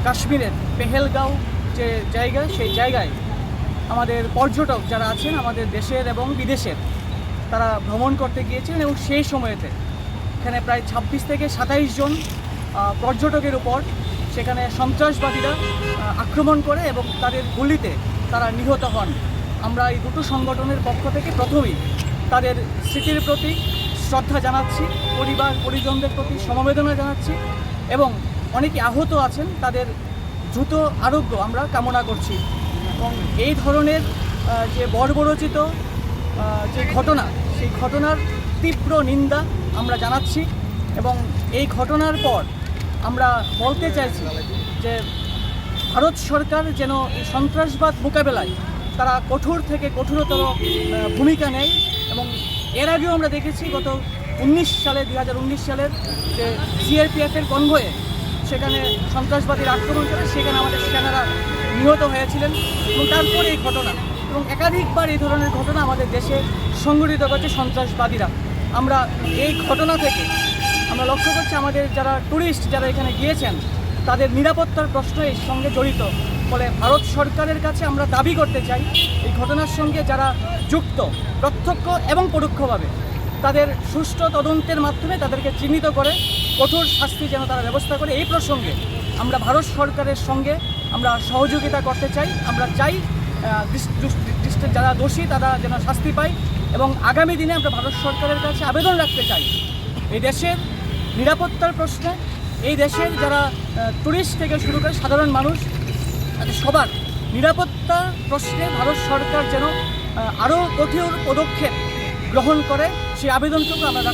কাশ্মীরের পেহেলগাঁও যে জায়গা, সেই জায়গায় আমাদের পর্যটক যারা আছেন আমাদের দেশের এবং বিদেশের, তারা ভ্রমণ করতে গিয়েছিলেন এবং সেই সময়েতে এখানে প্রায় 26 থেকে 27 জন পর্যটকের উপর সেখানে সন্ত্রাসবাদীরা আক্রমণ করে এবং তাদের গুলিতে তারা নিহত হন। আমরা এই দুটো সংগঠনের পক্ষ থেকে প্রথমেই তাদের স্মৃতির প্রতি শ্রদ্ধা জানাচ্ছি, পরিবার পরিজনদের প্রতি সমবেদনা জানাচ্ছি এবং অনেকে আহত আছেন, তাদের দ্রুত আরোগ্য আমরা কামনা করছি। এবং এই ধরনের যে বর্বরচিত যে ঘটনা, সেই ঘটনার তীব্র নিন্দা আমরা জানাচ্ছি এবং এই ঘটনার পর আমরা বলতে চাইছি যে ভারত সরকার যেন এই সন্ত্রাসবাদ মোকাবেলায় তারা কঠোর থেকে কঠোরতর ভূমিকা নেয়। এবং এর আগেও আমরা দেখেছি গত 2019 সালের যে সিআরপিএফের কনভয়ে সেখানে সন্ত্রাসবাদীর আক্রমণ করে, সেখানে আমাদের সেনারা নিহত হয়েছিলেন এবং তারপরে এই ঘটনা এবং একাধিকবার এই ধরনের ঘটনা আমাদের দেশে সংঘটিত করছে সন্ত্রাসবাদীরা। আমরা এই ঘটনা থেকে আমরা লক্ষ্য করছি আমাদের যারা ট্যুরিস্ট যারা এখানে গিয়েছেন তাদের নিরাপত্তার প্রশ্ন এর সঙ্গে জড়িত। ফলে ভারত সরকারের কাছে আমরা দাবি করতে চাই এই ঘটনার সঙ্গে যারা যুক্ত প্রত্যক্ষ এবং পরোক্ষভাবে তাদের সুষ্ঠু তদন্তের মাধ্যমে তাদেরকে চিহ্নিত করে কঠোর শাস্তি যেন তারা ব্যবস্থা করে। এই প্রসঙ্গে আমরা ভারত সরকারের সঙ্গে আমরা সহযোগিতা করতে চাই। আমরা চাই যারা দোষী তারা যেন শাস্তি পায় এবং আগামী দিনে আমরা ভারত সরকারের কাছে আবেদন রাখতে চাই এই দেশের নিরাপত্তার প্রশ্নে, এই দেশের যারা টুরিস্ট থেকে শুরু করে সাধারণ মানুষ সবার নিরাপত্তার প্রশ্নে ভারত সরকার যেন আরও কঠোর পদক্ষেপ গ্রহণ করে, সেই আবেদনটুকু আমরা